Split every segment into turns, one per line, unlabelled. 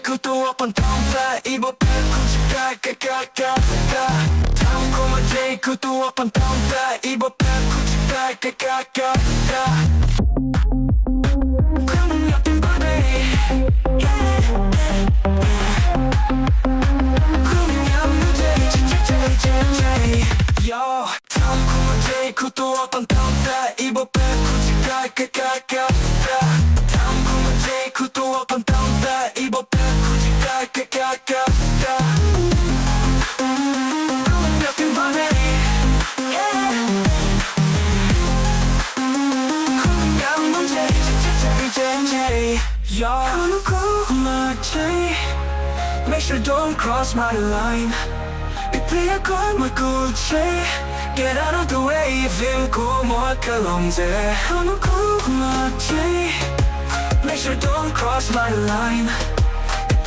구도 없던 덤다 입어 굳이 가가가가가 달콤한 제 구도 없던 덤다 입어 굳이 가가가가가 그럼 옆에 밤에 그냥 무대 Yo 달콤한 제 구도 없던 덤다 입어 굳이 가가가가 달콤한 제 구도 없던 덤다 입어 굳이 가가가가 그럼 옆에 밤에 그냥 문제 Yo my J Make sure don't cross my line Be a call my Gucci Get out of the way Vinco more Colomze I'm a cool my J Make sure don't cross my line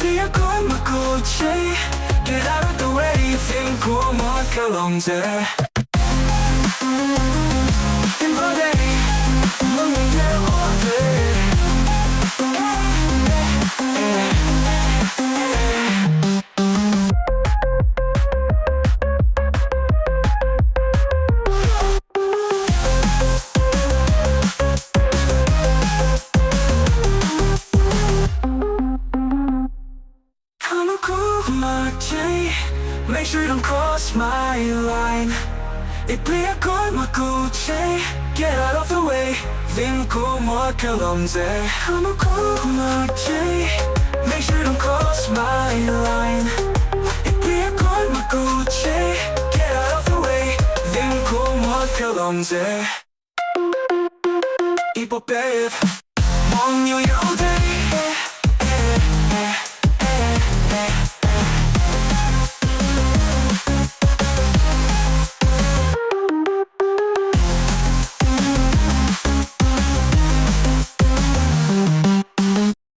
Be a call my Gucci Get out of the way Vinco more Colomze In the day Looking there all day Make sure you don't cross my line It be a good my Gucci Get out of the way Vinco more Colomze I'm a cool my J Make sure you don't cross my line It be a good my Gucci Get out of the way Vinco more Colomze Ipo babe Mong you all day